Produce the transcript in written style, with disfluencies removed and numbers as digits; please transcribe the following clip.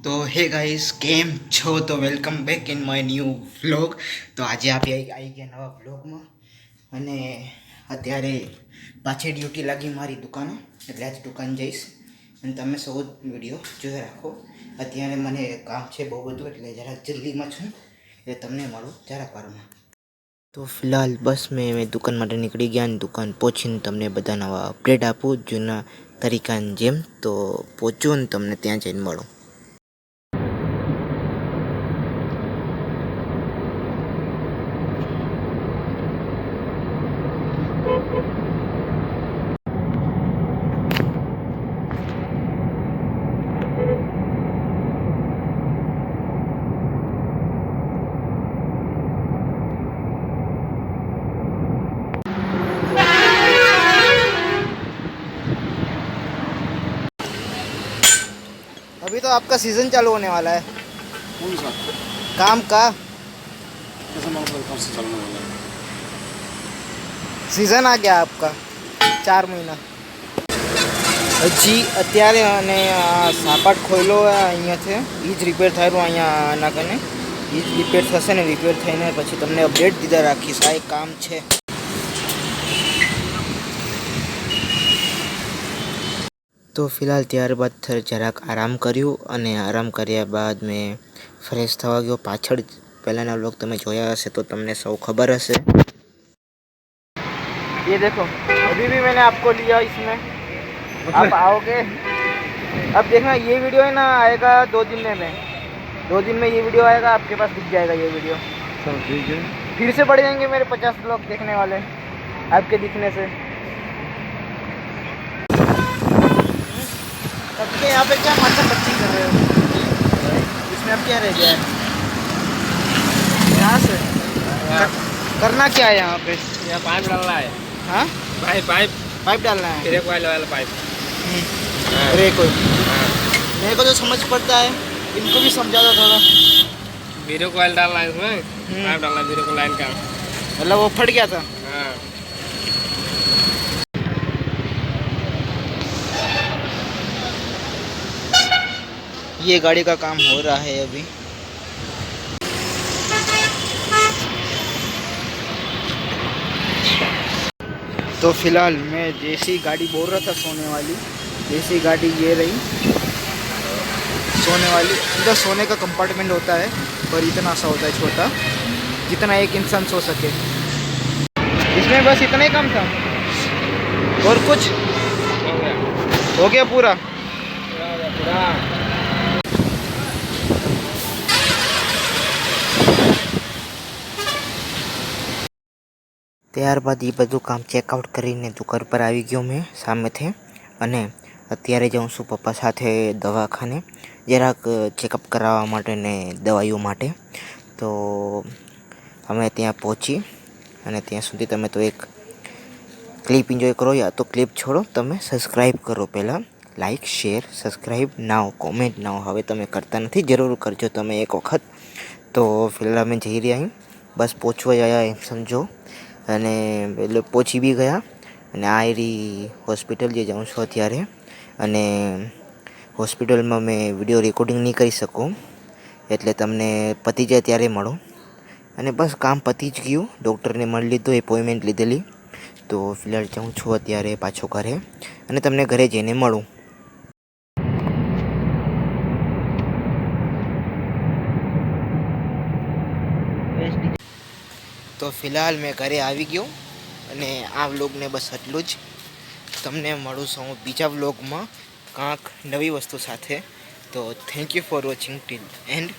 તો હે ગાઈસ કેમ છો? તો welcome back in my new vlog. તો આજે આપણે આવી ગયા નવા વ્લોગમાં અને અત્યારે પાછી ડ્યુટી લાગી મારી દુકાને, એટલે આજ દુકાન જઈશ અને તમે સૌ વિડીયો જોઈ રાખો. અત્યારે મને કામ છે બહુ બધું, એટલે જરાક જલ્દીમાં છું, એટલે તમને મળું જરાક વારમાં. તો ફિલહાલ બસ મેં દુકાન માટે નીકળી ગયા અને દુકાન પહોંચીને તમને બધા નવા અપડેટ આપું જૂના તરીકાની જેમ. તો પહોંચું ને તમને ત્યાં જઈને મળું. अभी तो आपका सीज़न चालू होने वाला है। कौन सा काम का कैसा मतलब कब से चलने वाला है? सीज़न आ गया आपका 4 महीना હજી અત્યારે. અને સાપાટ ખોલ્યો અહીંયાથી એ જ રિપેર થયેલું અહીંયા આના કને એ જ રિપેર થશે ને રિપેર થઈને પછી તમને અપડેટ દીધા રાખીશ. આ એક કામ છે. તો ફિલહાલ ત્યારબાદ જરાક આરામ કર્યું અને આરામ કર્યા બાદ મેં ફ્રેશ થવા ગયો. પાછળ પહેલાંના વ્લોગ તમે જોયા હશે તો તમને સૌ ખબર હશે. ये देखो अभी भी मैंने आपको लिया इसमें, आप आओगे अब देखना. ये वीडियो है ना आएगा 2 दिन में 2 दिन में ये वीडियो आएगा, आपके पास दिख जाएगा ये वीडियो. चलो ठीक है. फिर से बढ़ जाएंगे मेरे 50 लोग देखने वाले आपके दिखने से. तब के यहाँ पे क्या माथा पच्ची कर रहे हो? इसमें अब क्या रह गया है? यहाँ से करना क्या है यहाँ पे? यहाँ पाइप डालना है. हाँ पाइप पाइप डालना है. ब्रेक वाला पाइप. ब्रेक को हाँ, मेरे को तो समझ पड़ता है, इनको भी समझा दो थोड़ा. ब्रेक ऑयल डालना है इसमें. पाइप डालना है ब्रेक लाइन का. मतलब वो फट गया था. हाँ. ये गाड़ी का काम हो रहा है अभी. तो फिलहाल मैं जैसी गाड़ी बोल रहा था सोने वाली, जैसी गाड़ी ये रही सोने वाली. अंदर सोने का कंपार्टमेंट होता है पर इतना सा होता है छोटा जितना एक इंसान सो सके. इसमें बस इतना ही काम था और कुछ हो गया पूरा. ત્યારબાદ એ બધું કામ ચેકઆઉટ કરીને દુકાન પર આવી ગયો મેં સામેથી. અને અત્યારે જાઉં છું પપ્પા સાથે દવાખાને જરાક ચેકઅપ કરાવવા માટે ને દવાઈઓ માટે. તો અમે ત્યાં પહોંચી અને ત્યાં સુધી તમે તો એક ક્લિપ એન્જોય કરો. યા તો ક્લિપ છોડો, તમે સબસ્ક્રાઈબ કરો. પહેલાં લાઇક શેર સબસ્ક્રાઈબ નાવ, કોમેન્ટ નાવ. હવે તમે કરતા નથી, જરૂર કરજો તમે એક વખત. તો ફિલહાલ અમે જઈ રહ્યા બસ પહોંચવા આવ્યા એમ સમજો. અને એટલે પહોંચી બી ગયા. અને આ એરી હોસ્પિટલ જે જાઉં છું અત્યારે. અને હોસ્પિટલમાં મેં વિડીયો રેકોર્ડિંગ નહીં કરી શકું, એટલે તમને પતી જાય ત્યારે મળો. અને બસ કામ પતી જ ગયું. ડૉક્ટરને મળી લીધો, એપોઇન્ટમેન્ટ લીધેલી. તો ફિલહાલ જાઉં છું અત્યારે પાછો ઘરે અને તમને ઘરે જઈને મળું. તો ફિલહાલ મેં ઘરે આવી ગયો અને આ વ્લોગને બસ એટલું જ. તમને મળું છું હું બીજા વ્લોગમાં કાંક નવી વસ્તુ સાથે. તો thank you for watching till and.